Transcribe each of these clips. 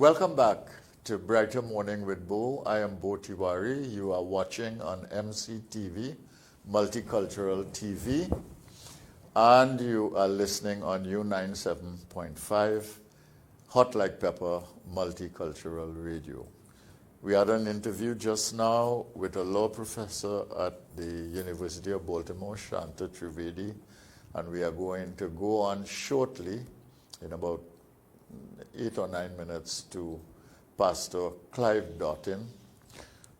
Welcome back to Brighter Morning with Bo. I am Bo Tiwari. You are watching on MCTV, Multicultural TV, and you are listening on U97.5, Hot Like Pepper, Multicultural Radio. We had an interview just now with a law professor at the University of Baltimore, Shanta Trivedi, and we are going to go on shortly, in about 8 or 9 minutes, to Pastor Clive Dottin,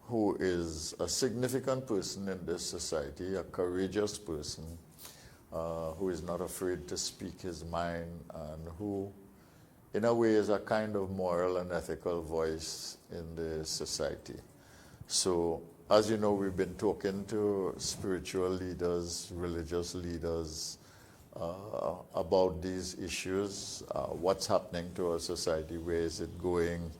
who is a significant person in this society, a courageous person, who is not afraid to speak his mind, and who, in a way, is a kind of moral and ethical voice in the society. So, as you know, we've been talking to spiritual leaders, religious leaders, about these issues, what's happening to our society, where is it going,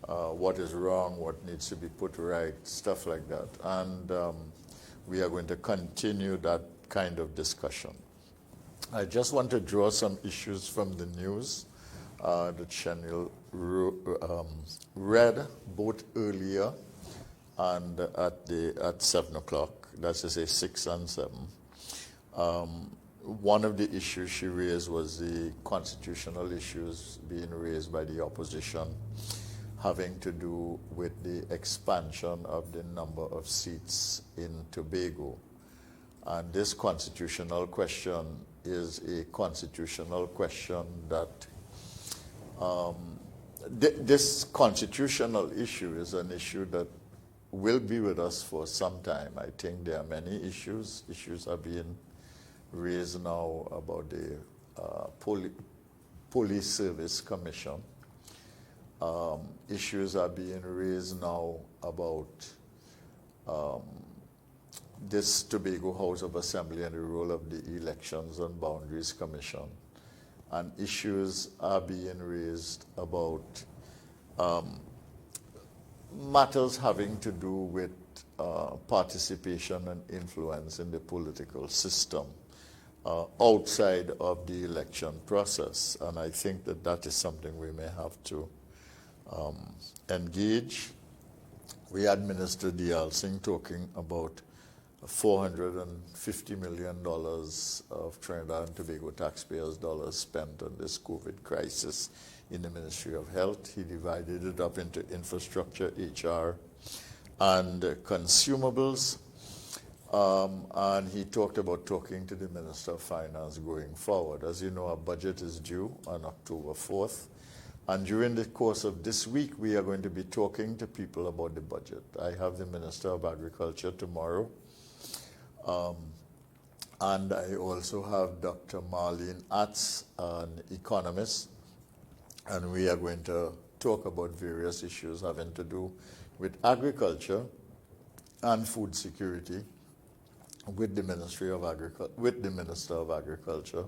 what is wrong, what needs to be put right, stuff like that. And we are going to continue that kind of discussion. I just want to draw some issues from the news that Chanel read both earlier and at 7 o'clock, that's to say 6 and 7. One of the issues she raised was the constitutional issues being raised by the opposition, having to do with the expansion of the number of seats in Tobago. And this constitutional question is a constitutional question that this constitutional issue is an issue that will be with us for some time. I think there are many issues. Issues are being raised now about the Police Service Commission. Issues are being raised now about this Tobago House of Assembly and the role of the Elections and Boundaries Commission. And issues are being raised about matters having to do with participation and influence in the political system outside of the election process. And I think that that is something we may have to engage. We had Minister Dial Singh talking about $450 million of Trinidad and Tobago taxpayers' dollars spent on this COVID crisis in the Ministry of Health. He divided it up into infrastructure, HR, and consumables. And he talked about talking to the Minister of Finance going forward. As you know, our budget is due on October 4th. And during the course of this week, we are going to be talking to people about the budget. I have the Minister of Agriculture tomorrow. And I also have Dr. Marlene Atz, an economist. And we are going to talk about various issues having to do with agriculture and food security with the Ministry of with the Minister of Agriculture,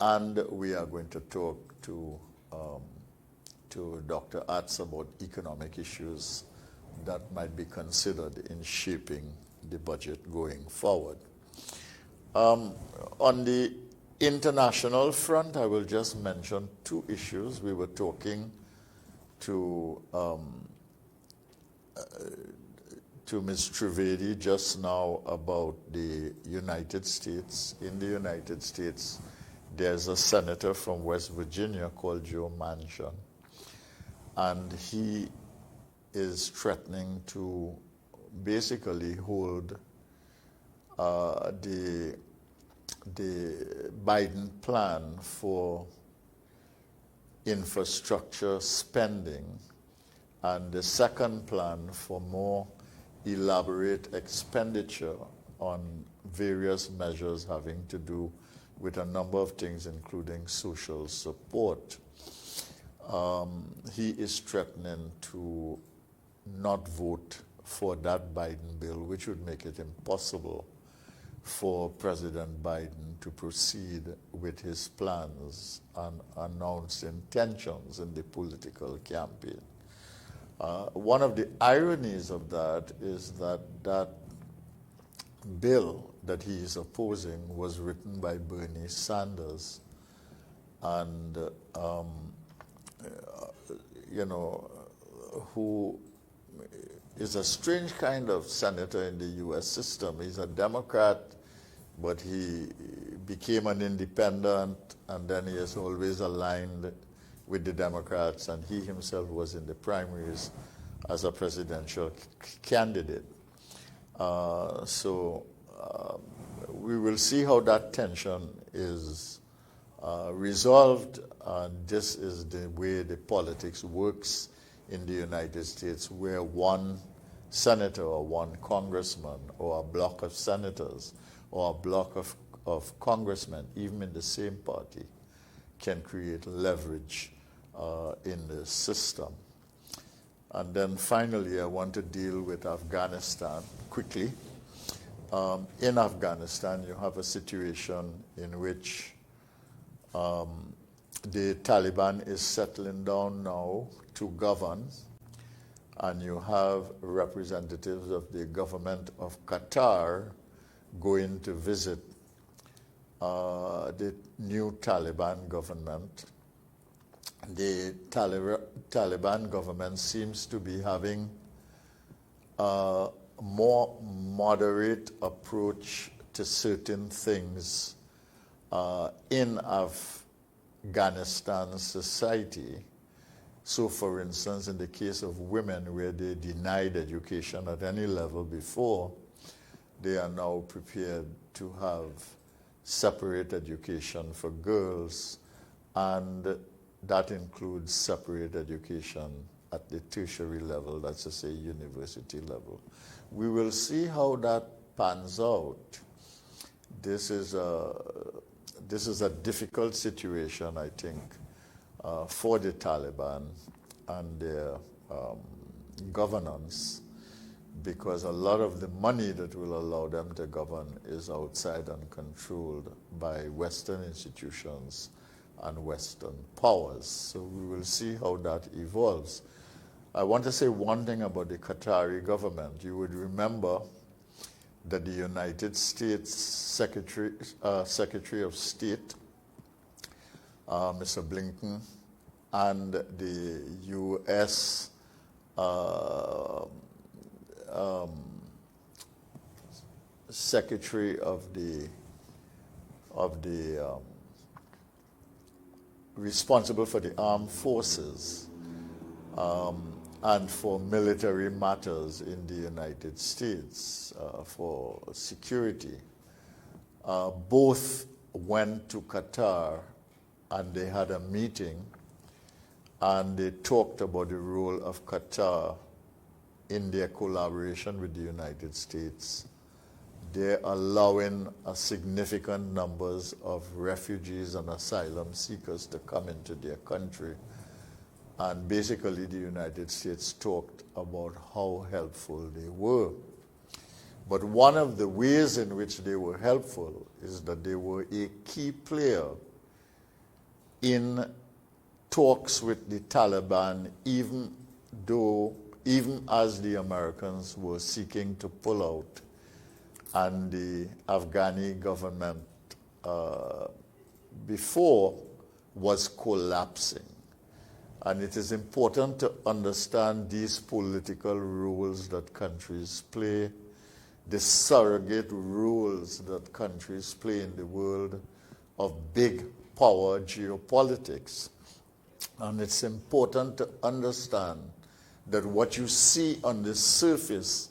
and we are going to talk to Dr. Atz about economic issues that might be considered in shaping the budget going forward. On the international front, I will just mention two issues. We were talking to Ms. Trivedi just now about the United States. In the United States, there's a senator from West Virginia called Joe Manchin, and he is threatening to basically hold the Biden plan for infrastructure spending and the second plan for more elaborate expenditure on various measures having to do with a number of things, including social support. He is threatening to not vote for that Biden bill, which would make it impossible for President Biden to proceed with his plans and announce intentions in the political campaign. One of the ironies of that is that that bill that he is opposing was written by Bernie Sanders, and who is a strange kind of senator in the U.S. system. He's a Democrat, but he became an independent, and then he is always aligned with the Democrats, and he himself was in the primaries as a presidential candidate. So we will see how that tension is resolved, and this is the way the politics works in the United States, where one senator or one congressman or a block of senators or a block of congressmen, even in the same party, can create leverage in the system. And then finally, I want to deal with Afghanistan quickly. In Afghanistan, you have a situation in which the Taliban is settling down now to govern, and you have representatives of the government of Qatar going to visit the new Taliban government. The Taliban government seems to be having a more moderate approach to certain things in Afghanistan society. So, for instance, in the case of women, where they denied education at any level before, they are now prepared to have separate education for girls, and that includes separate education at the tertiary level, that's to say university level. We will see how that pans out. This is a difficult situation, I think, for the Taliban and their governance, because a lot of the money that will allow them to govern is outside and controlled by Western institutions and Western powers. So we will see how that evolves. I want to say one thing about the Qatari government. You would remember that the United States Secretary of State, Mr. Blinken, and the U.S. Secretary of the responsible for the armed forces and for military matters in the United States for security, both went to Qatar, and they had a meeting, and they talked about the role of Qatar in their collaboration with the United States. They're allowing a significant numbers of refugees and asylum seekers to come into their country. And basically, the United States talked about how helpful they were. But one of the ways in which they were helpful is that they were a key player in talks with the Taliban, even as the Americans were seeking to pull out, and the Afghani government before was collapsing. And it is important to understand these political roles that countries play, the surrogate roles that countries play in the world of big power geopolitics. And it's important to understand that what you see on the surface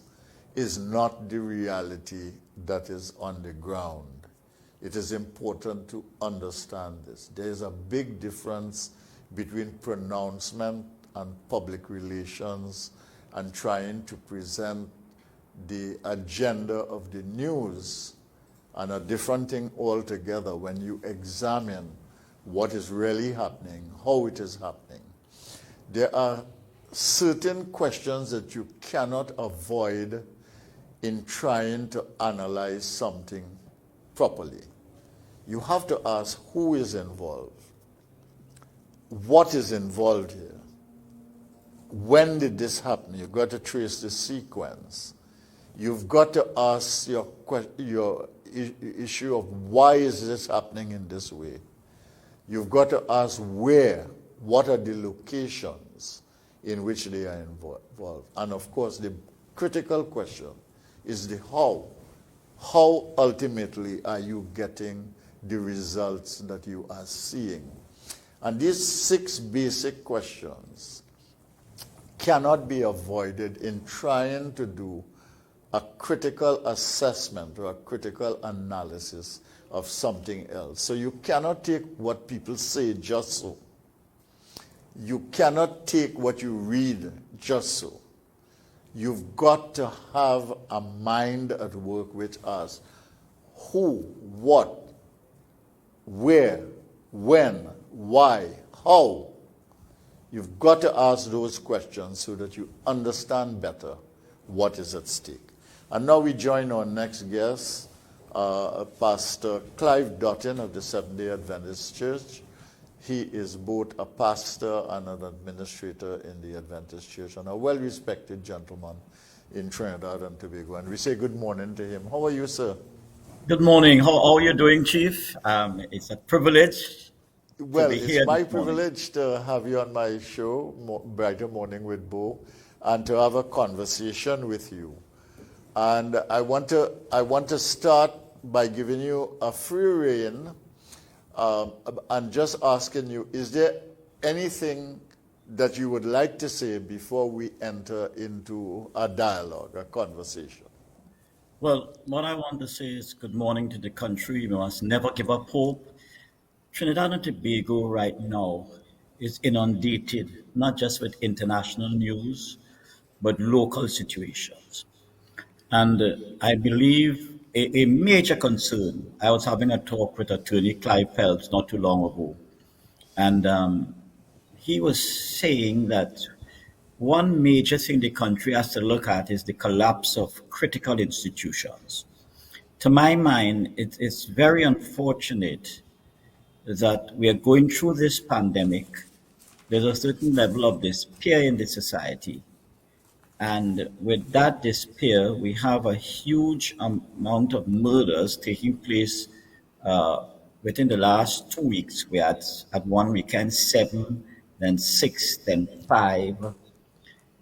is not the reality that is on the ground. It is important to understand this. There is a big difference between pronouncement and public relations and trying to present the agenda of the news, and a different thing altogether when you examine what is really happening, how it is happening. There are certain questions that you cannot avoid in trying to analyze something properly. You have to ask who is involved, what is involved here, when did this happen? You've got to trace the sequence. You've got to ask your issue of why is this happening in this way. You've got to ask where What are the locations in which they are involved? And of course, the critical question is the how. How ultimately are you getting the results that you are seeing? And these 6 basic questions cannot be avoided in trying to do a critical assessment or a critical analysis of something else. So you cannot take what people say just so. You cannot take what you read just so. You've got to have a mind at work which asks who, what, where, when, why, how. You've got to ask those questions so that you understand better what is at stake. And now we join our next guest, Pastor Clive Dottin of the Seventh-day Adventist Church. He is both a pastor and an administrator in the Adventist Church, and a well-respected gentleman in Trinidad and Tobago. And we say good morning to him. How are you, sir? Good morning. How are you doing, Chief? It's a privilege to Well, be it's here my this morning. privilege to have you on my show, Brighter Morning with Bo, and to have a conversation with you. And I want to start by giving you a free rein and just asking you, is there anything that you would like to say before we enter into a dialogue, a conversation? Well, what I want to say is good morning to the country. We must never give up hope. Trinidad and Tobago right now is inundated, not just with international news, but local situations. And I believe a major concern, I was having a talk with attorney Clive Phelps not too long ago, and he was saying that one major thing the country has to look at is the collapse of critical institutions. To my mind, it's very unfortunate that we are going through this pandemic. There's a certain level of despair in the society. And with that despair, we have a huge amount of murders taking place uh, within the last 2 weeks. We had at one weekend 7, then 6, then 5.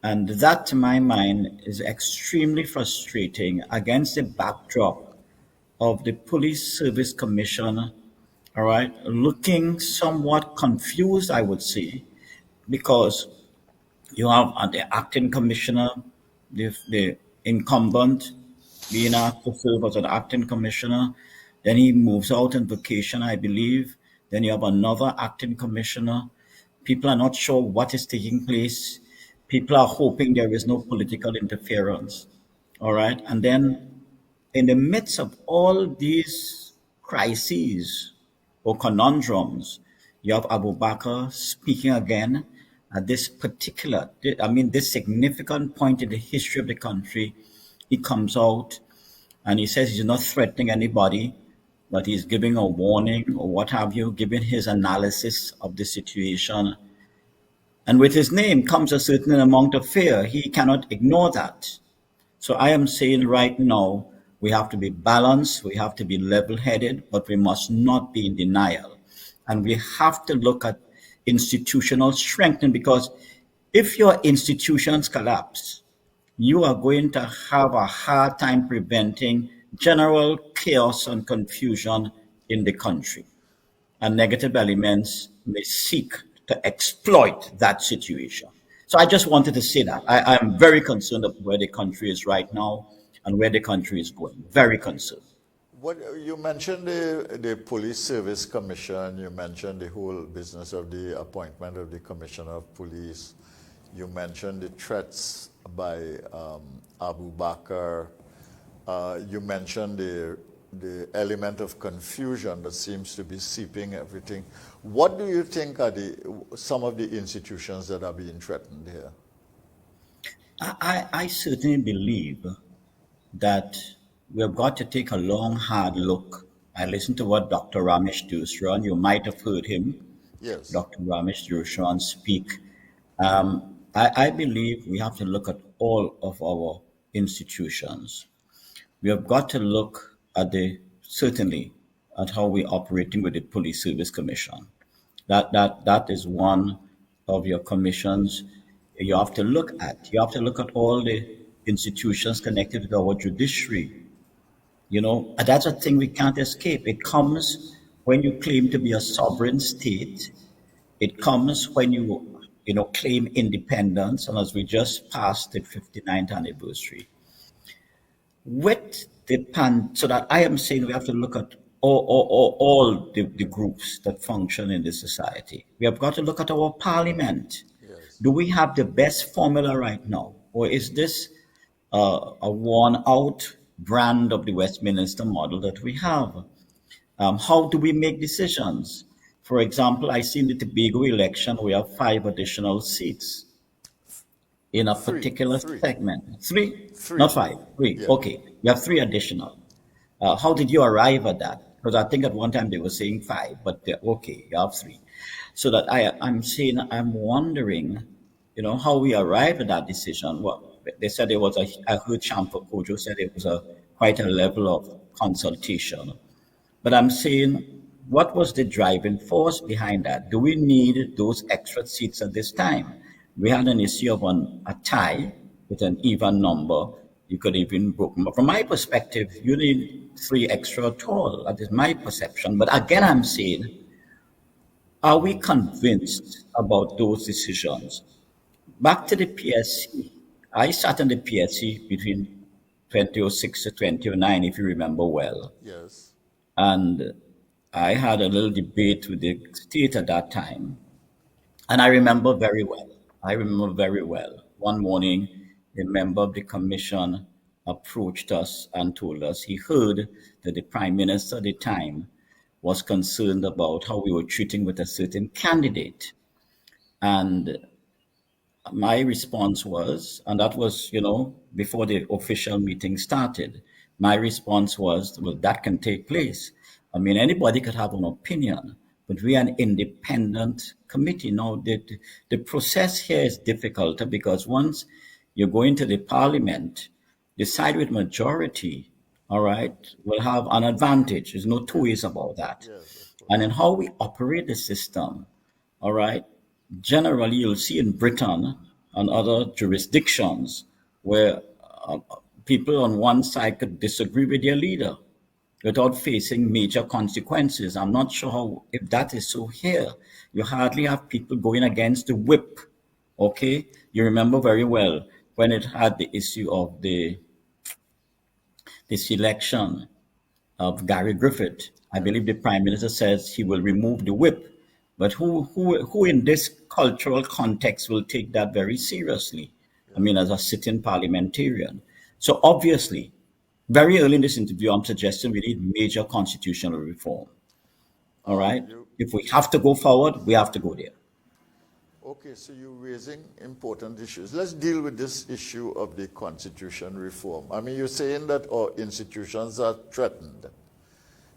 And that, to my mind, is extremely frustrating against the backdrop of the Police Service Commission, all right, looking somewhat confused, I would say, because you have the acting commissioner, the incumbent being asked to serve as an acting commissioner. Then he moves out on vacation, I believe. Then you have another acting commissioner. People are not sure what is taking place. People are hoping there is no political interference. All right. And then in the midst of all these crises or conundrums, you have Abu Bakr speaking again at this significant point in the history of the country. He comes out and he says he's not threatening anybody, but he's giving a warning or what have you, giving his analysis of the situation. And with his name comes a certain amount of fear. He cannot ignore that. So I am saying right now, we have to be balanced, we have to be level headed, but we must not be in denial. And we have to look at institutional strengthening because if your institutions collapse, you are going to have a hard time preventing general chaos and confusion in the country. And negative elements may seek to exploit that situation. So I just wanted to say that. I'm very concerned of where the country is right now and where the country is going. Very concerned. What you mentioned the Police Service Commission, you mentioned the whole business of the appointment of the Commissioner of Police, you mentioned the threats by Abu Bakr, you mentioned the element of confusion that seems to be seeping everything. What do you think are some of the institutions that are being threatened here? I certainly believe that we have got to take a long, hard look. I listened to what Dr. Ramesh Dusran, you might have heard him, Yes. Dr. Ramesh Dusran speak. I believe we have to look at all of our institutions. We have got to look at certainly at how we're operating with the Police Service Commission. That is one. of your commissions, you have to look at. You have to look at all the institutions connected with our judiciary. And that's a thing we can't escape. It comes when you claim to be a sovereign state. It comes when you claim independence, and as we just passed the 59th anniversary. With the so that I am saying we have to look at all the groups that function in the society. We have got to look at our parliament. Yes. Do we have the best formula right now? Or is this a worn out brand of the Westminster model that we have? How do we make decisions? For example, I see in the Tobago election, we have 5 additional seats in a Three. particular Three. segment. Three, not Three. five, three. Yeah. Okay, you have 3 additional. How did you arrive at that? Because I think at one time they were saying five, but okay, you have three. So that I'm wondering, how we arrived at that decision. Well, they said it was I heard Champa Kojo said it was quite a level of consultation. But I'm saying, what was the driving force behind that? Do we need those extra seats at this time? We had an issue of a tie with an even number. You could even book. From my perspective, you need 3 extra at all. That is my perception. But again, I'm saying, are we convinced about those decisions? Back to the PSC. I sat in the PSC between 2006 to 2009, if you remember well. Yes. And I had a little debate with the state at that time. And I remember very well. I remember very well. One morning, a member of the commission approached us and told us he heard that the prime minister at the time was concerned about how we were treating with a certain candidate. And my response was, and that was, before the official meeting started, my response was, well, that can take place. I mean, anybody could have an opinion, but we are an independent committee. Now, the process here is difficult because once you go into the parliament, the side with majority, all right, will have an advantage. There's no two ways about that. Yes, of And in course. how we operate the system, all right, generally you'll see in Britain and other jurisdictions where uh, people on one side could disagree with their leader without facing major consequences. I'm not sure if that is so here. You hardly have people going against the whip. Okay, you remember very well when it had the issue of the selection of Gary Griffith. I believe the Prime Minister says he will remove the whip. But who in this cultural context will take that very seriously? I mean, as a sitting parliamentarian. So obviously, very early in this interview, I'm suggesting we need major constitutional reform. All right? You If we have to go forward, we have to go there. Okay, so you're raising important issues. Let's deal with this issue of the constitution reform. I mean, you're saying that our institutions are threatened.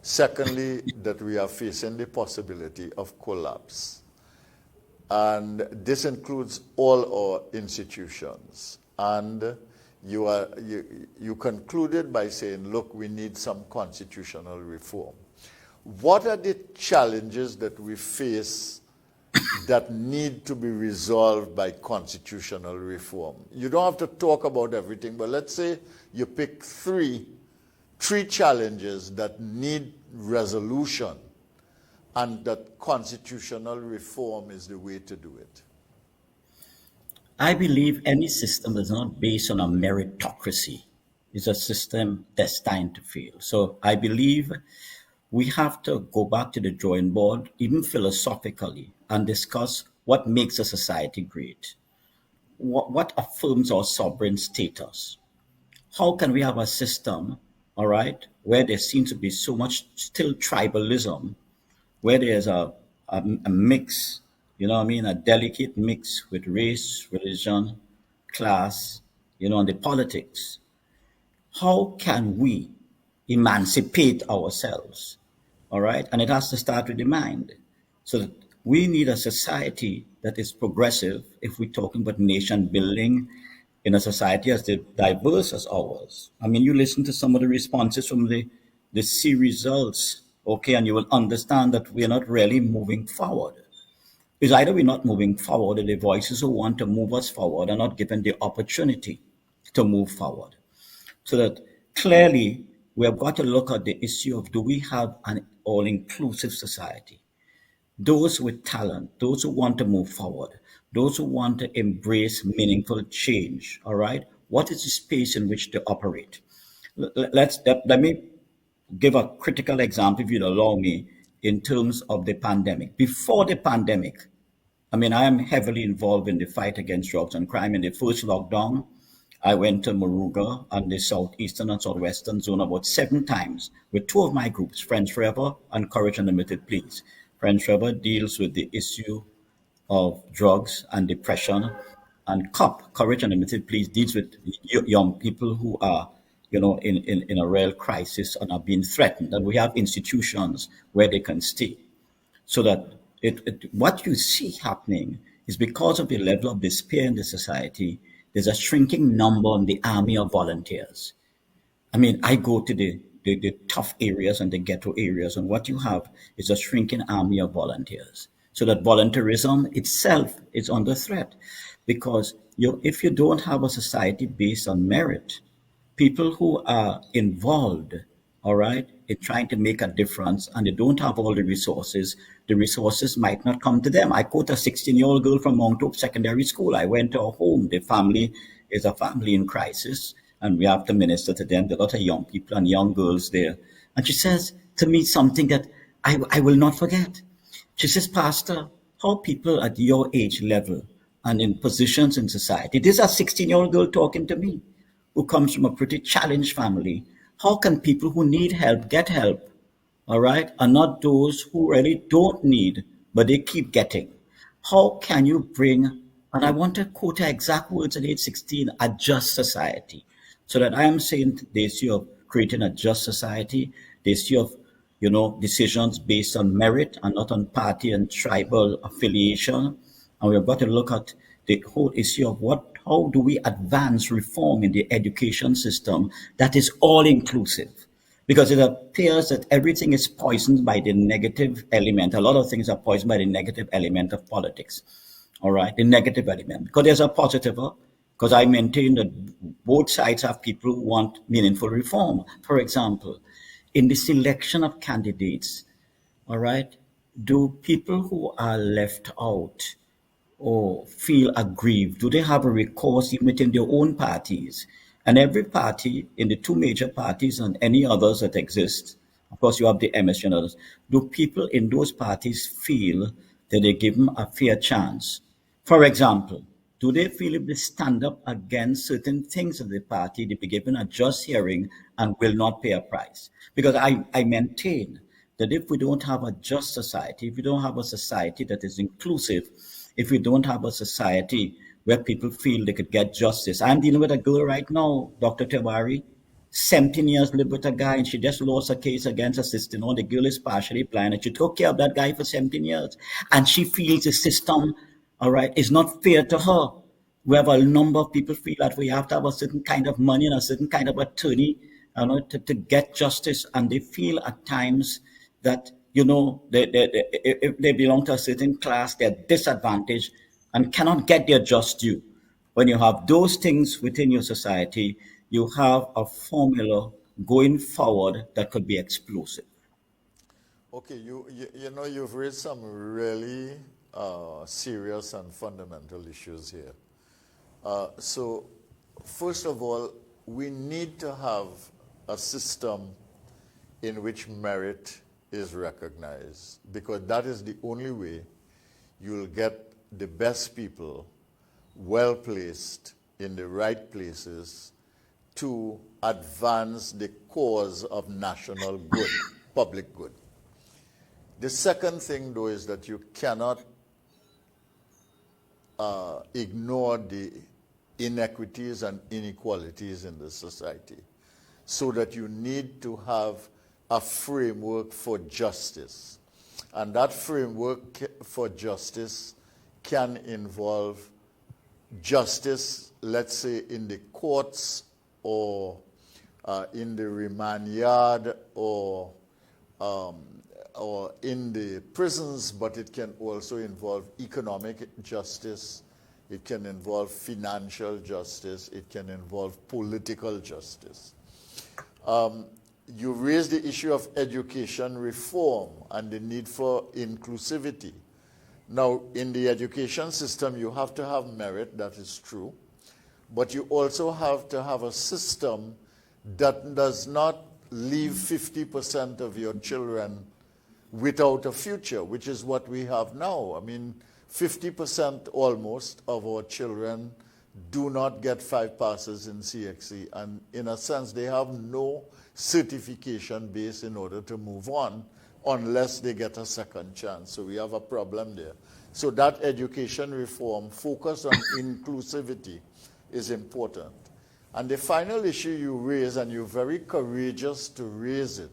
Secondly, that we are facing the possibility of collapse. And this includes all our institutions. And you concluded by saying, look, we need some constitutional reform. What are the challenges that we face that need to be resolved by constitutional reform? You don't have to talk about everything, but let's say you pick three challenges that need resolution and that constitutional reform is the way to do it. I believe any system that's not based on a meritocracy is a system destined to fail. So I believe we have to go back to the drawing board, even philosophically, and discuss what makes a society great, what affirms our sovereign status. How can we have a system, all right, where there seems to be so much still tribalism, where there's a mix, what I mean, a delicate mix with race, religion, class, and the politics. How can we emancipate ourselves? All right. And it has to start with the mind. So that we need a society that is progressive if we're talking about nation building in a society as diverse as ours. I mean, you listen to some of the responses from the C results, okay, and you will understand that we are not really moving forward. It's either we're not moving forward, or the voices who want to move us forward are not given the opportunity to move forward. So that clearly we have got to look at the issue of, do we have an all-inclusive society? Those with talent, those who want to move forward, those who want to embrace meaningful change, all right? What is the space in which to operate? Let me give a critical example, if you'd allow me, in terms of the pandemic. Before the pandemic, I mean, I am heavily involved in the fight against drugs and crime. In the first lockdown, I went to Moruga and the southeastern and southwestern zone about 7 times with two of my groups, Friends Forever and Courage Unlimited Please. Friends Forever deals with the issue of drugs and depression, and CUP, Courage Unlimited Please, deals with young people who are, in a real crisis and are being threatened. And we have institutions where they can stay, so that what you see happening is, because of the level of despair in the society, there's a shrinking number in the army of volunteers. I mean, I go to the tough areas and the ghetto areas, and what you have is a shrinking army of volunteers. So that volunteerism itself is under threat, because if you don't have a society based on merit, people who are involved, all right, in trying to make a difference, and they don't have all the resources might not come to them. I quote a 16-year-old girl from Mount Hope Secondary School. I went to her home. The family is a family in crisis, and we have to minister to them. There are a lot of young people and young girls there. And she says to me something that I will not forget. She says, Pastor, how people at your age level and in positions in society, this is a 16-year-old girl talking to me, who comes from a pretty challenged family. How can people who need help get help, all right, and not those who really don't need, but they keep getting? How can you bring, and I want to quote her exact words at age 16, a just society? So that I am saying the issue of creating a just society, the issue of, decisions based on merit and not on party and tribal affiliation. And we've got to look at the whole issue of how do we advance reform in the education system that is all inclusive? Because it appears that everything is poisoned by the negative element. A lot of things are poisoned by the negative element of politics. All right, the negative element. Because there's a positive, because I maintain that both sides have people who want meaningful reform. For example, in the selection of candidates, all right, do people who are left out or feel aggrieved? Do they have a recourse even within their own parties? And every party, in the two major parties and any others that exist, of course you have the MSG and others, do people in those parties feel that they give them a fair chance? For example, do they feel if they stand up against certain things of the party, they be given a just hearing and will not pay a price? Because I maintain that if we don't have a just society, if we don't have a society that is inclusive, if we don't have a society where people feel they could get justice. I'm dealing with a girl right now, Dr. Tewari, 17 years lived with a guy, and she just lost a case against her sister. The girl is partially blind, and she took care of that guy for 17 years. And she feels the system, all right, is not fair to her. We have a number of people feel that we have to have a certain kind of money and a certain kind of attorney, to get justice. And they feel at times that, if they belong to a certain class, they're disadvantaged and cannot get their just due. When you have those things within your society, you have a formula going forward that could be explosive. Okay, you've raised some really serious and fundamental issues here. So, first of all, we need to have a system in which merit is recognized, because that is the only way you'll get the best people well placed in the right places to advance the cause of national good, public good. The second thing, though, is that you cannot ignore the inequities and inequalities in the society, so that you need to have a framework for justice. And that framework for justice can involve justice, let's say, in the courts or in the remand yard, or or in the prisons, but it can also involve economic justice. It can involve financial justice. It can involve political justice. You raised the issue of education reform and the need for inclusivity. Now, in the education system, you have to have merit, that is true, but you also have to have a system that does not leave 50% of your children without a future, which is what we have now. I mean, 50% almost of our children do not get 5 passes in CXC, and in a sense, they have no certification base in order to move on unless they get a second chance. So we have a problem there. So that education reform, focus on inclusivity, is important. And the final issue you raise, and you're very courageous to raise it,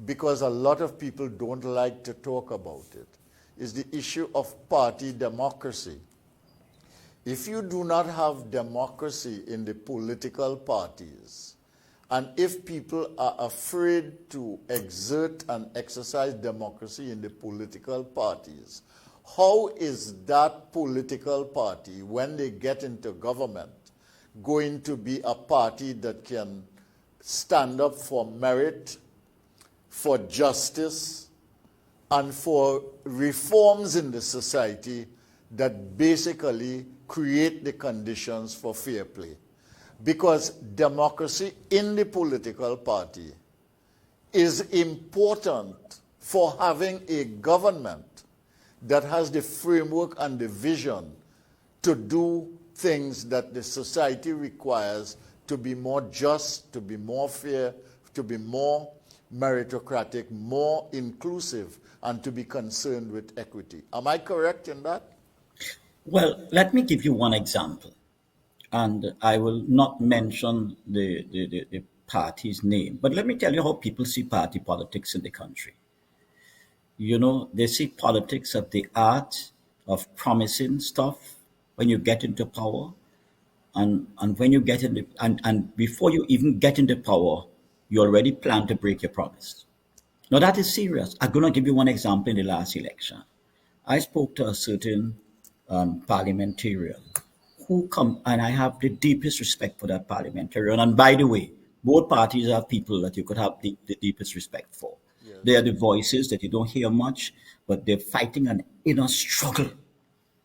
because a lot of people don't like to talk about it, is the issue of party democracy. If you do not have democracy in the political parties, and if people are afraid to exert and exercise democracy in the political parties, how is that political party, when they get into government, going to be a party that can stand up for merit, for justice, and for reforms in the society that basically create the conditions for fair play? Because democracy in the political party is important for having a government that has the framework and the vision to do things that the society requires to be more just, to be more fair, to be more meritocratic, more inclusive, and to be concerned with equity. Am I correct in that? Well, let me give you one example, and I will not mention the party's name, but let me tell you how people see party politics in the country. You know, they see politics as the art of promising stuff when you get into power, and when you get into and before you even get into power, you already plan to break your promise. Now that is serious. I'm going to give you one example in the last election. I spoke to a certain parliamentarian who come, and I have the deepest respect for that parliamentarian. And by the way, both parties have people that you could have the deepest respect for. They are the voices that you don't hear much, but they're fighting an inner struggle,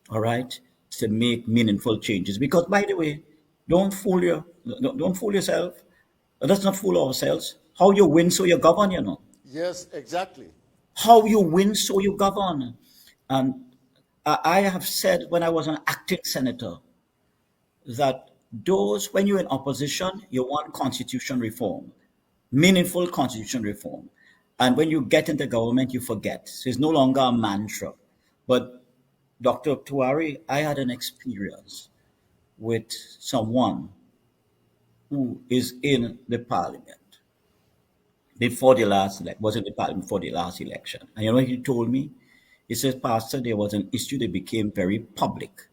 all right, to make meaningful changes. Because by the way, don't fool yourself. Let's not fool ourselves. How you win, so you govern, you know. Yes, exactly. How you win, so you govern. And I have said when I was an acting senator that those, when you're in opposition, you want constitution reform, meaningful constitution reform. And when you get into government, you forget. So it's no longer a mantra. But Dr. Tuari, I had an experience with someone who is in the parliament before the last was in the parliament before the last election. And you know what he told me? He says, Pastor, there was an issue that became very public.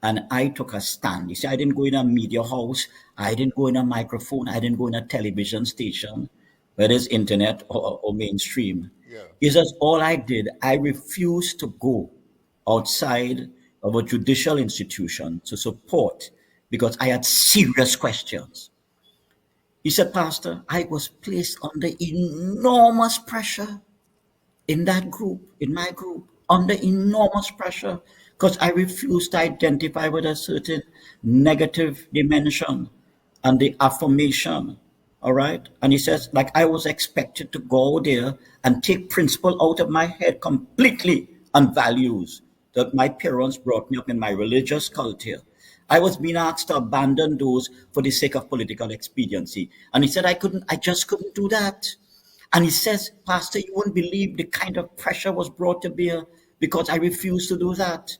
And I took a stand. You see, I didn't go in a media house, I didn't go in a microphone, I didn't go in a television station, whether it's internet or mainstream. Yeah. He says, all I did, I refused to go outside of a judicial institution to support because I had serious questions. He said, Pastor, I was placed under enormous pressure in that group, in my group, under enormous pressure because I refused to identify with a certain negative dimension and the affirmation. All right. And he says, like I was expected to go there and take principle out of my head completely and values that my parents brought me up in my religious culture. I was being asked to abandon those for the sake of political expediency. And he said, I just couldn't do that. And he says, Pastor, you wouldn't believe the kind of pressure was brought to bear because I refused to do that.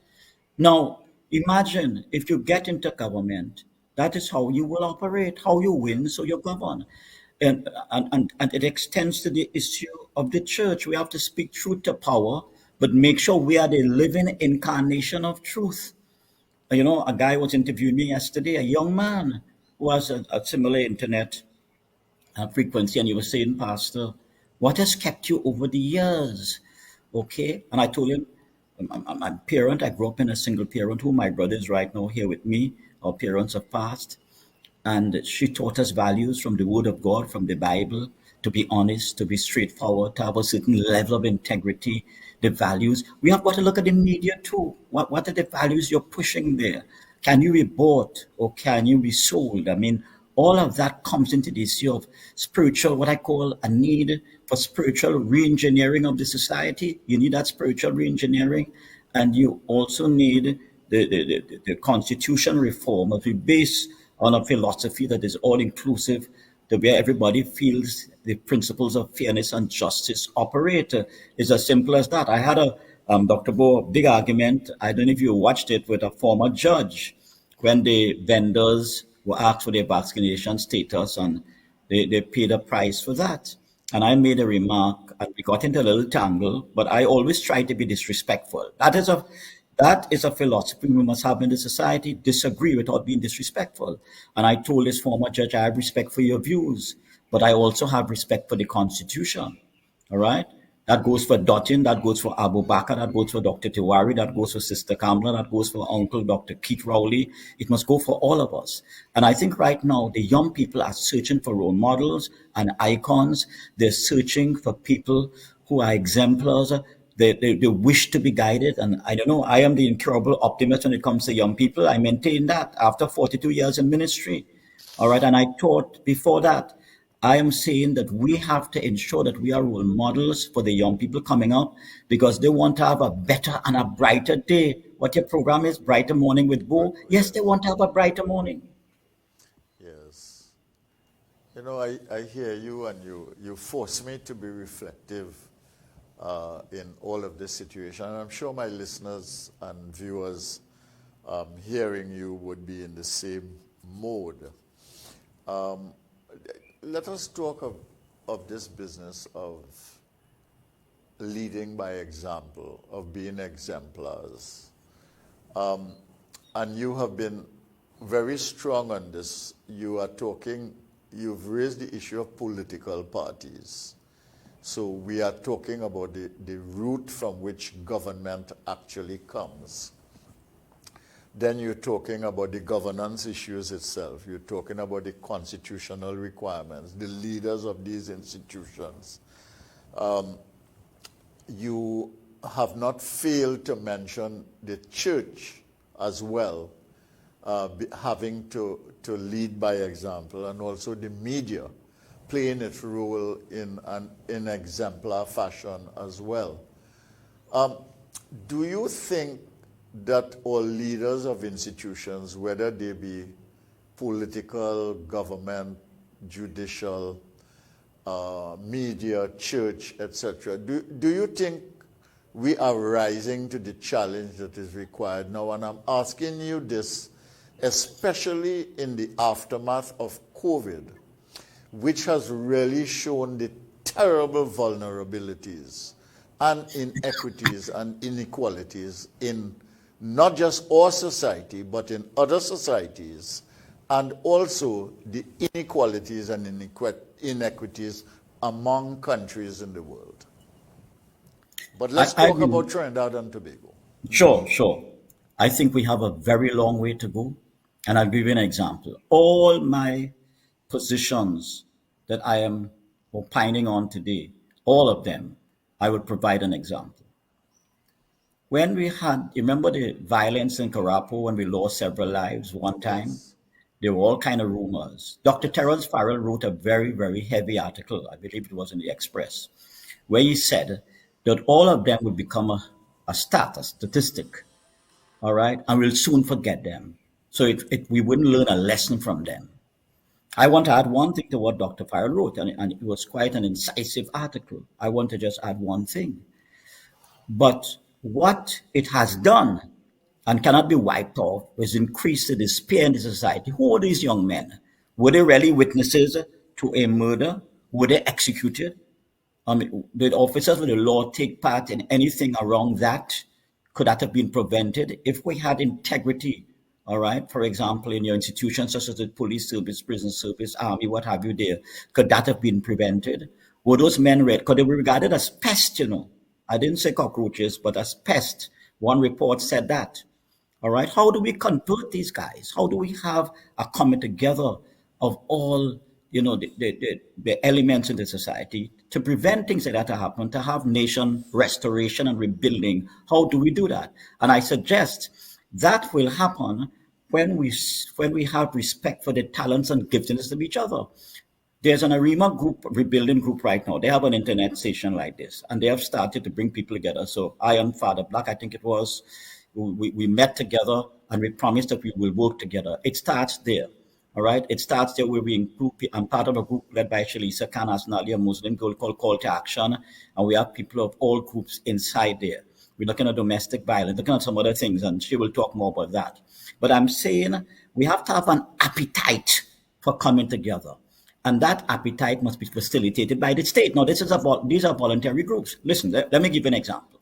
Now, imagine if you get into government, that is how you will operate, how you win, so you govern. And it extends to the issue of the church. We have to speak truth to power, but make sure we are the living incarnation of truth. You know, a guy was interviewing me yesterday, a young man who has a similar internet frequency, and he was saying, Pastor, What has kept you over the years? Okay. And I told him, I'm a parent. I grew up in a single parent home. My brother is right now here with me. Our parents have passed. And she taught us values from the Word of God, from the Bible, to be honest, to be straightforward, to have a certain level of integrity, the values. We have got to look at the media too. What are the values you're pushing there? Can you be bought or can you be sold? I mean, all of that comes into the issue of spiritual, what I call a need for spiritual re-engineering of the society. You need that spiritual re-engineering, and you also need the constitution reform as we base on a philosophy that is all inclusive, to where everybody feels the principles of fairness and justice operate. It's as simple as that. I had a Dr. Bo big argument. I don't know if you watched it with a former judge when the vendors were asked for their vaccination status and they paid a price for that. And I made a remark and we got into a little tangle, but I always try to be disrespectful. That is a philosophy we must have in the society, disagree without being disrespectful. And I told this former judge, I have respect for your views, but I also have respect for the Constitution. All right? That goes for Dottin, that goes for Abu Bakr, that goes for Dr. Tiwari, that goes for Sister Kamla, that goes for Uncle Dr. Keith Rowley. It must go for all of us. And I think right now the young people are searching for role models and icons. They're searching for people who are exemplars. They wish to be guided. And I don't know, I am the incurable optimist when it comes to young people. I maintain that after 42 years in ministry. All right. And I taught before that. I am saying that we have to ensure that we are role models for the young people coming up because they want to have a better and a brighter day. What your program is, Brighter Morning with Bo. Yes, they want to have a brighter morning. Yes. You know, I hear you, and you force me to be reflective in all of this situation. And I'm sure my listeners and viewers hearing you would be in the same mode. Let us talk of this business of leading by example, of being exemplars. And you have been very strong on this. You've raised the issue of political parties. So we are talking about the route from which government actually comes. Then you're talking about the governance issues itself. You're talking about the constitutional requirements, the leaders of these institutions. You have not failed to mention the church as well, having to lead by example, and also the media playing its role in an exemplar fashion as well. Do you think that all leaders of institutions, whether they be political, government, judicial, media, church, etc., do you think we are rising to the challenge that is required now? And I'm asking you this, especially in the aftermath of COVID, which has really shown the terrible vulnerabilities and inequities and inequalities in not just our society, but in other societies, and also the inequalities and inequities among countries in the world. But let's talk about Trinidad and Tobago. Sure. I think we have a very long way to go. And I'll give you an example. All my positions that I am opining on today, all of them, I would provide an example. When we had, remember the violence in Karapo when we lost several lives one time? Yes. There were all kind of rumors. Dr. Terrence Farrell wrote a very, very heavy article, I believe it was in the Express, where he said that all of them would become a statistic, all right, and we'll soon forget them. So we wouldn't learn a lesson from them. I want to add one thing to what Dr. Farrell wrote, and it was quite an incisive article. I want to just add one thing. But what it has done and cannot be wiped off is increased the despair in the society. Who are these young men? Were they really witnesses to a murder? Were they executed? Did officers of the law take part in anything around that? Could that have been prevented if we had integrity? All right, for example, in your institutions such as the police service, prison service, army, what have you there, could that have been prevented? Were those men red? Because they were regarded as pests, you know. I didn't say cockroaches, but as pests. One report said that. All right. How do we convert these guys? How do we have a coming together of all, you know, the elements in the society to prevent things like that to happen, to have nation restoration and rebuilding? How do we do that? And I suggest that will happen when we have respect for the talents and giftedness of each other. There's an Arima group, rebuilding group right now. They have an internet station like this, and they have started to bring people together. So I and Father Black, I think it was, we met together and we promised that we will work together. It starts there. All right. It starts there where we include, I'm part of a group led by Shalisa Khan Asnali, a Muslim girl called Call to Action. And we have people of all groups inside there. We're looking at domestic violence, looking at some other things, and she will talk more about that. But I'm saying we have to have an appetite for coming together. And that appetite must be facilitated by the state. Now, these are voluntary groups. Listen, let me give you an example.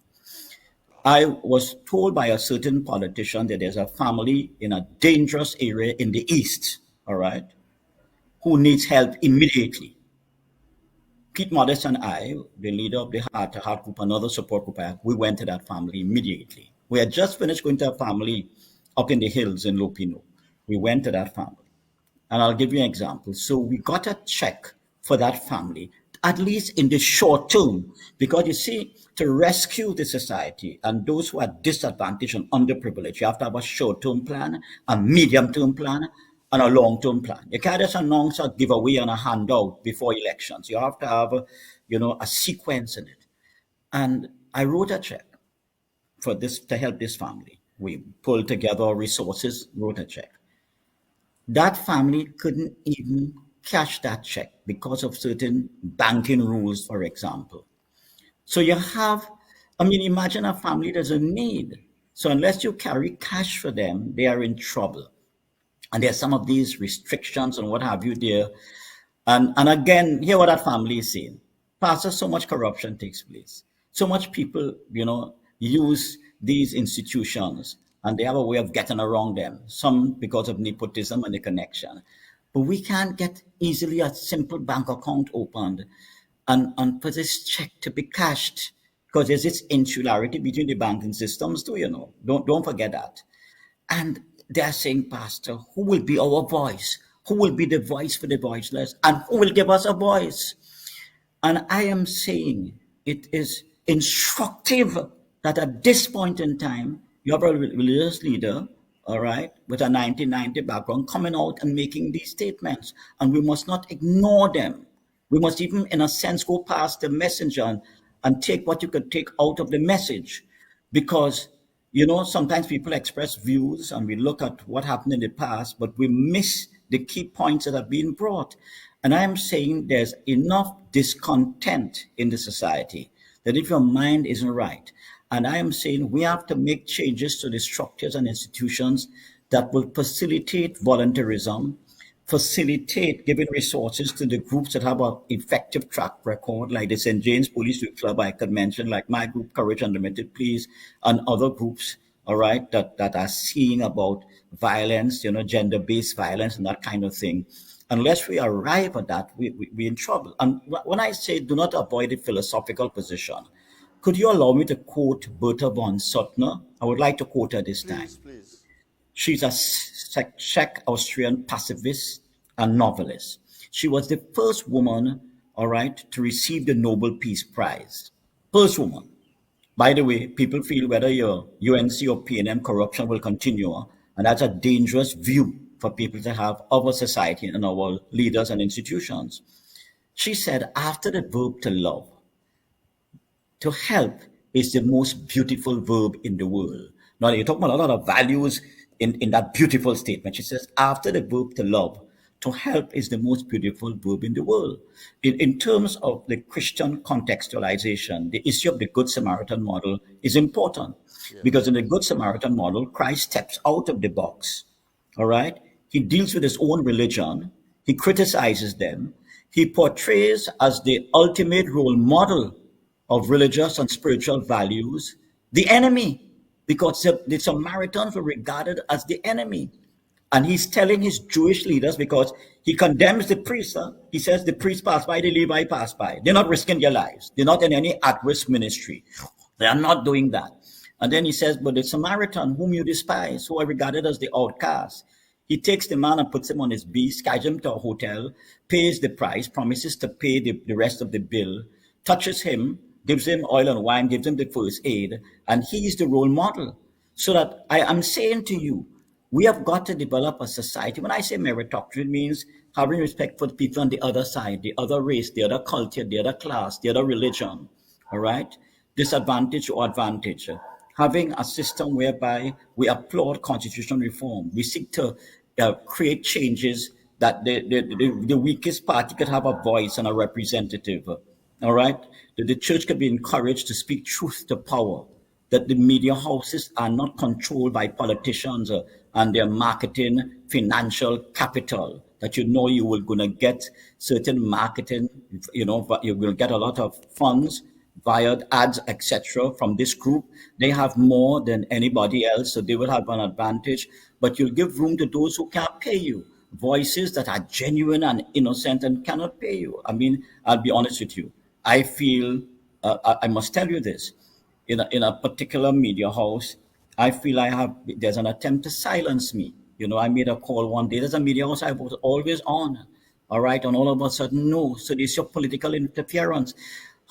I was told by a certain politician that there's a family in a dangerous area in the east, all right, who needs help immediately. Pete Modest and I, the leader of the Heart to Heart group, another support group, we went to that family immediately. We had just finished going to a family up in the hills in Lopino. We went to that family. And I'll give you an example. So we got a check for that family, at least in the short term, because you see, to rescue the society and those who are disadvantaged and underprivileged, you have to have a short-term plan, a medium-term plan, and a long-term plan. You can't just announce a giveaway and a handout before elections. You have to have, a sequence in it. And I wrote a check for this to help this family. We pulled together resources, wrote a check. That family couldn't even cash that check because of certain banking rules, for example. So you have, imagine a family doesn't need. So unless you carry cash for them, they are in trouble. And there's some of these restrictions and what have you there. And again, hear what that family is saying. Pastor, so much corruption takes place. So much people, use these institutions and they have a way of getting around them. Some because of nepotism and the connection. But we can't get easily a simple bank account opened and for this check to be cashed. Because there's this insularity between the banking systems too, Don't forget that. And they're saying, Pastor, who will be our voice? Who will be the voice for the voiceless? And who will give us a voice? And I am saying it is instructive that at this point in time, you have a religious leader, all right, with a 1990 background coming out and making these statements. And we must not ignore them. We must even, in a sense, go past the messenger and take what you could take out of the message. Because, sometimes people express views and we look at what happened in the past, but we miss the key points that have been brought. And I am saying there's enough discontent in the society that if your mind isn't right, and I am saying we have to make changes to the structures and institutions that will facilitate voluntarism, facilitate giving resources to the groups that have an effective track record, like the St. James Police Youth Club I could mention, like my group, Courage Unlimited, please, and other groups, all right, that are seeing about violence, gender-based violence and that kind of thing. Unless we arrive at that, we're in trouble. And when I say do not avoid a philosophical position, could you allow me to quote Bertha von Suttner? I would like to quote her this time. Please. She's a Czech Austrian pacifist and novelist. She was the first woman, all right, to receive the Nobel Peace Prize. First woman. By the way, people feel whether your UNC or PNM corruption will continue, and that's a dangerous view for people to have of our society and our leaders and institutions. She said, after the verb to love, to help is the most beautiful verb in the world. Now, you're talking about a lot of values in that beautiful statement. She says, after the verb to love, to help is the most beautiful verb in the world. In terms of the Christian contextualization, the issue of the Good Samaritan model is important because in the Good Samaritan model, Christ steps out of the box. All right? He deals with his own religion. He criticizes them. He portrays as the ultimate role model of religious and spiritual values the enemy, because the Samaritans were regarded as the enemy. And he's telling his Jewish leaders, because he condemns the priests. He says the priests pass by, the Levi pass by. They're not risking their lives. They're not in any at-risk ministry. They are not doing that. And then he says, but the Samaritan, whom you despise, who are regarded as the outcast, he takes the man and puts him on his beast, carries him to a hotel, pays the price, promises to pay the rest of the bill, touches him, gives him oil and wine, gives him the first aid, and he is the role model. So that I am saying to you, we have got to develop a society. When I say meritocracy, it means having respect for the people on the other side, the other race, the other culture, the other class, the other religion. All right? Disadvantage or advantage. Having a system whereby we applaud constitutional reform. We seek to create changes that the weakest party could have a voice and a representative. All right? That the church could be encouraged to speak truth to power, that the media houses are not controlled by politicians and their marketing financial capital, that you will going to get certain marketing, but you will get a lot of funds via ads, etc. from this group. They have more than anybody else, so they will have an advantage, but you'll give room to those who can't pay you, voices that are genuine and innocent and cannot pay you. I mean, I'll be honest with you. I feel, I must tell you this, in a particular media house, I feel there's an attempt to silence me. I made a call one day. There's a media house I was always on, all right, and all of a sudden, no. So this is your political interference.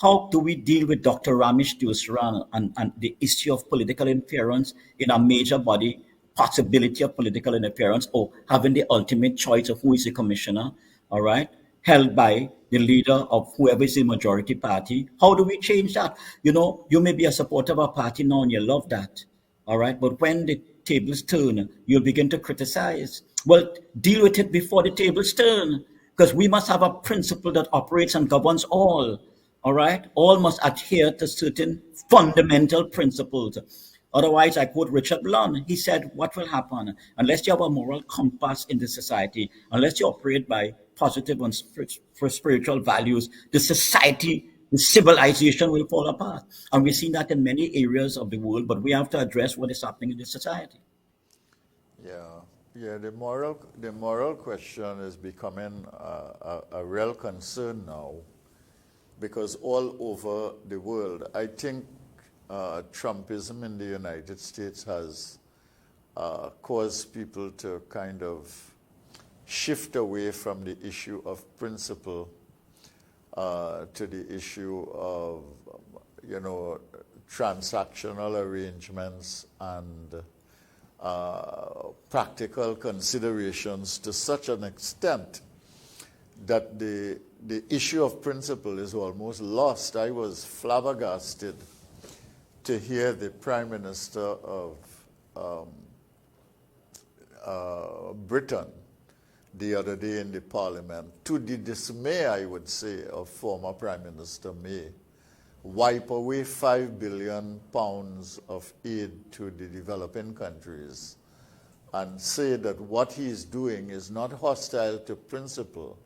How do we deal with Dr. Ramesh Dusran and the issue of political interference in a major body, possibility of political interference, or having the ultimate choice of who is the commissioner, all right, held by the leader of whoever is the majority party? How do we change that? You may be a supporter of a party now and you love that, all right, but when the tables turn, you'll begin to criticize. Well, deal with it before the tables turn, because we must have a principle that operates and governs all. All right, all must adhere to certain fundamental principles. Otherwise, I quote Richard Blunt. He said, what will happen unless you have a moral compass in the society, unless you operate by positive and spiritual values, the society, the civilization will fall apart. And we've seen that in many areas of the world, but we have to address what is happening in the society. Yeah, the moral question is becoming a real concern now, because all over the world, I think Trumpism in the United States has caused people to kind of shift away from the issue of principle to the issue of, transactional arrangements and practical considerations, to such an extent that the issue of principle is almost lost. I was flabbergasted to hear the Prime Minister of Britain the other day in the Parliament, to the dismay, I would say, of former Prime Minister May, wipe away £5 billion of aid to the developing countries and say that what he is doing is not hostile to principle.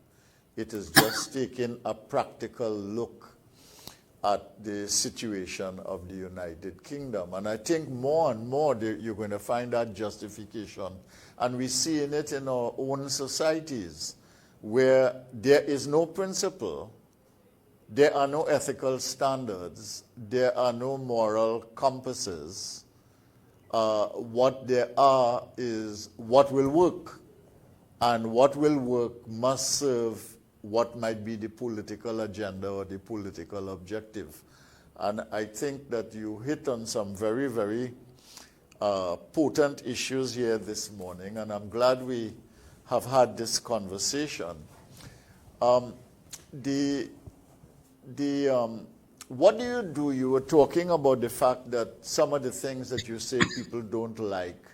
It is just taking a practical look at the situation of the United Kingdom. And I think more and more you're going to find that justification. And we're seeing it in our own societies, where there is no principle, there are no ethical standards, there are no moral compasses. What there are is what will work. And what will work must serve what might be the political agenda or the political objective. And I think that you hit on some very, very potent issues here this morning, and I'm glad we have had this conversation. What do you do? You were talking about the fact that some of the things that you say people don't like,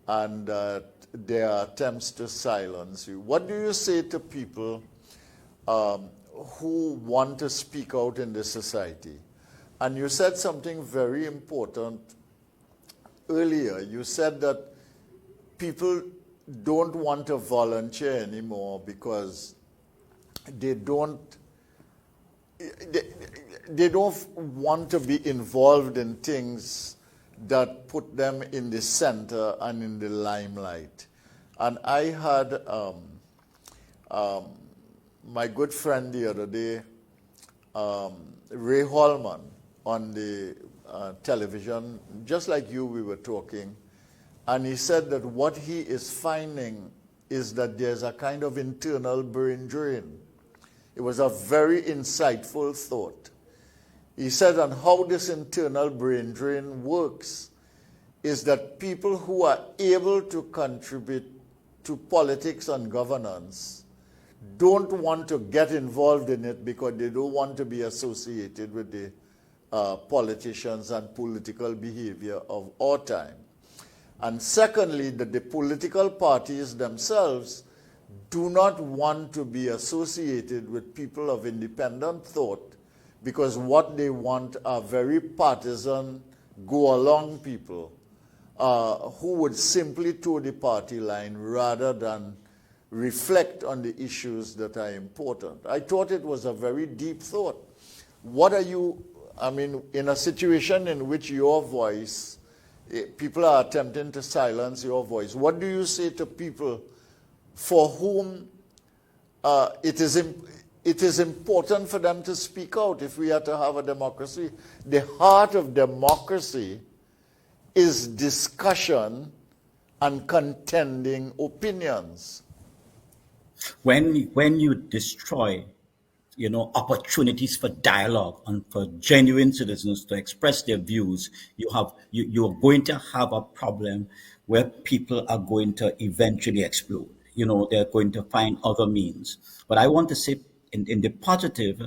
and there are attempts to silence you. What do you say to people who want to speak out in the society? And you said something very important earlier. You said that people don't want to volunteer anymore because they don't want to be involved in things that put them in the center and in the limelight. And I had my good friend the other day, Ray Hallman, on the television, just like you, we were talking, and he said that what he is finding is that there's a kind of internal brain drain. It was a very insightful thought. He said, and how this internal brain drain works is that people who are able to contribute to politics and governance don't want to get involved in it because they don't want to be associated with the politicians and political behavior of our time. And secondly, that the political parties themselves do not want to be associated with people of independent thought because what they want are very partisan, go-along people who would simply toe the party line rather than reflect on the issues that are important. I thought it was a very deep thought. What are you, I mean, in a situation in which your voice, people are attempting to silence your voice, what do you say to people for whom it is important for them to speak out if we are to have a democracy? The heart of democracy is discussion and contending opinions. When you destroy, opportunities for dialogue and for genuine citizens to express their views, you're going to have a problem where people are going to eventually explode. They're going to find other means. But I want to say in the positive,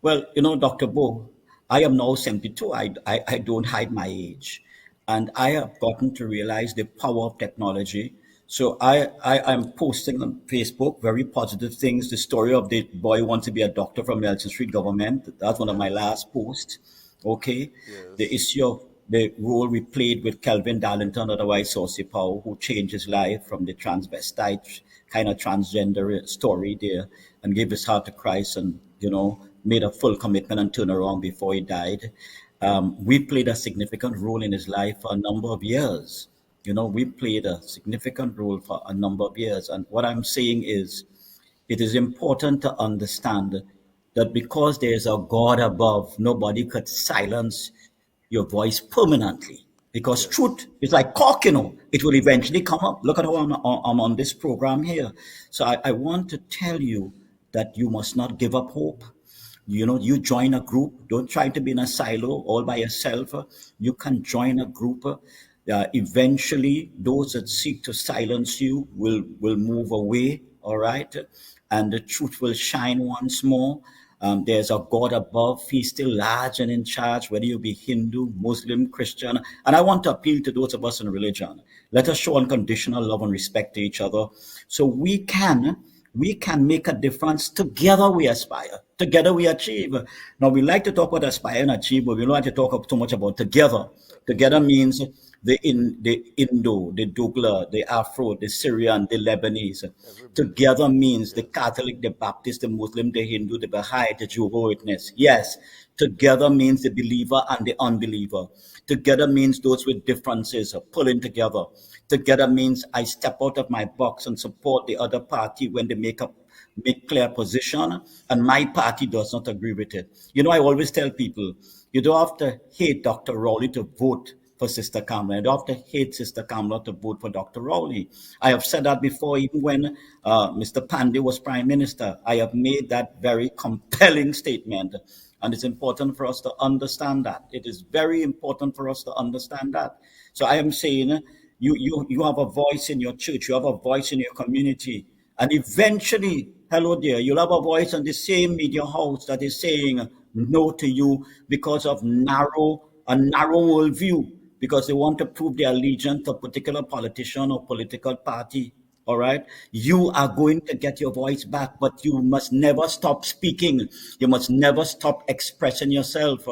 well, Dr. Bo, I am now 72. I don't hide my age. And I have gotten to realize the power of technology. So I am posting on Facebook very positive things. The story of the boy who wants to be a doctor from Nelson Street government. That's one of my last posts. Okay. Yes. The issue of the role we played with Kelvin Darlington, otherwise Saucy Powell, who changed his life from the transvestite kind of transgender story there and gave his heart to Christ and, made a full commitment and turn around before he died. We played a significant role in his life for a number of years. We played a significant role for a number of years. And what I'm saying is, it is important to understand that because there is a God above, nobody could silence your voice permanently. Because truth is like cork, it will eventually come up. Look at how I'm on this program here. So I want to tell you that you must not give up hope. You join a group. Don't try to be in a silo all by yourself. You can join a group. Eventually, those that seek to silence you will move away, all right? And the truth will shine once more. There's a God above. He's still large and in charge, whether you be Hindu, Muslim, Christian. And I want to appeal to those of us in religion. Let us show unconditional love and respect to each other so we can make a difference. Together we aspire. Together we achieve. Now, we like to talk about aspire and achieve, but we don't like to talk too much about together. Together means the Indo, the Dougla, the Afro, the Syrian, the Lebanese. Together means the Catholic, the Baptist, the Muslim, the Hindu, the Baha'i, the Jehovah's Witness. Yes, together means the believer and the unbeliever. Together means those with differences are pulling together. Together means I step out of my box and support the other party when they make clear position and my party does not agree with it. I always tell people, you don't have to hate Dr. Rowley to vote for Sister Kamala. You don't have to hate Sister Kamala to vote for Dr. Rowley. I have said that before, even when Mr. Pandey was Prime Minister. I have made that very compelling statement. And it's important for us to understand that. It is very important for us to understand that. So I am saying, you have a voice in your church, you have a voice in your community, and eventually, hello there, you'll have a voice on the same media house that is saying no to you because of a narrow worldview, because they want to prove their allegiance to a particular politician or political party. All right. You are going to get your voice back, but you must never stop speaking. You must never stop expressing yourself.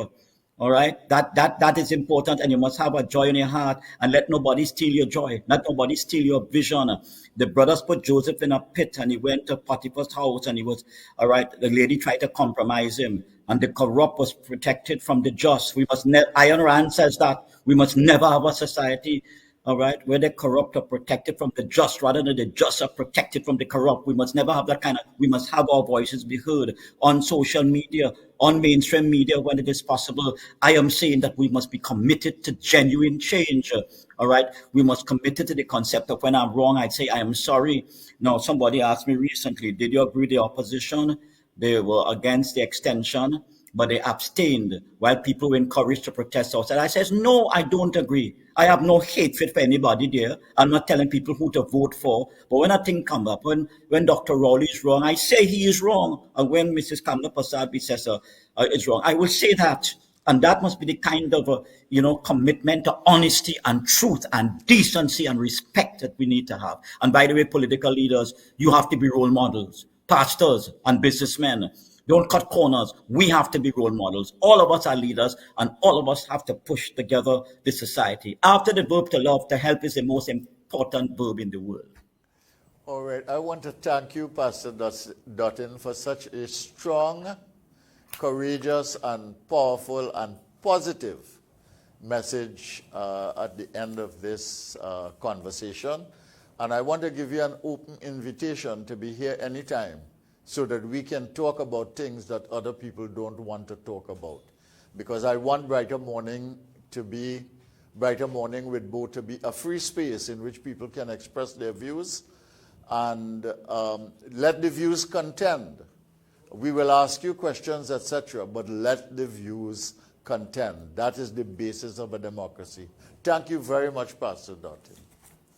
All right. That is important. And you must have a joy in your heart and let nobody steal your joy. Let nobody steal your vision. The brothers put Joseph in a pit and he went to Potiphar's house and he was, all right. The lady tried to compromise him and the corrupt was protected from the just. We must Ayn Rand says that we must never have a society all right, where the corrupt are protected from the just rather than the just are protected from the corrupt. We must never have that kind of, we must have our voices be heard on social media, on mainstream media when it is possible. I am saying that we must be committed to genuine change. All right, we must committed to the concept of when I'm wrong, I'd say I am sorry. Now, somebody asked me recently, did you agree with the opposition? They were against the extension, but they abstained while people were encouraged to protest outside. I says, no, I don't agree. I have no hatred for anybody there. I'm not telling people who to vote for. But when a thing comes up, when Dr. Rowley is wrong, I say he is wrong. And when Mrs. Kamla Prasad says is wrong, I will say that. And that must be the kind of, commitment to honesty and truth and decency and respect that we need to have. And by the way, political leaders, you have to be role models. Pastors and businessmen, don't cut corners. We have to be role models. All of us are leaders, and all of us have to push together the society. After the verb to love, to help is the most important verb in the world. All right. I want to thank you, Pastor Dottin, for such a strong, courageous, and powerful and positive message at the end of this conversation. And I want to give you an open invitation to be here anytime so that we can talk about things that other people don't want to talk about. Because I want Brighter Morning with Bo to be a free space in which people can express their views and let the views contend. We will ask you questions, etc., but let the views contend. That is the basis of a democracy. Thank you very much, Pastor Dottin.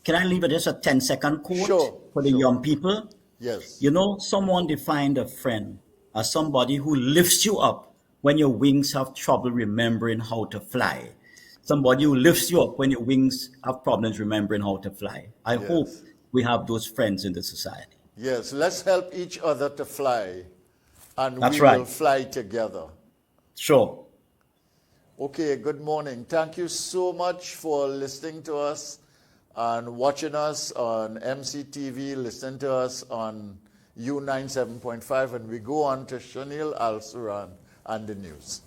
Can I leave it as a 10-second quote for the young people? Yes. Someone defined a friend as somebody who lifts you up when your wings have trouble remembering how to fly. Somebody who lifts you up when your wings have problems remembering how to fly. I hope we have those friends in the society. Yes, let's help each other to fly, and we will fly together. Sure. Okay, good morning. Thank you so much for listening to us and watching us on MCTV, listening to us on U97.5, and we go on to Shanil Al-Suran and the news.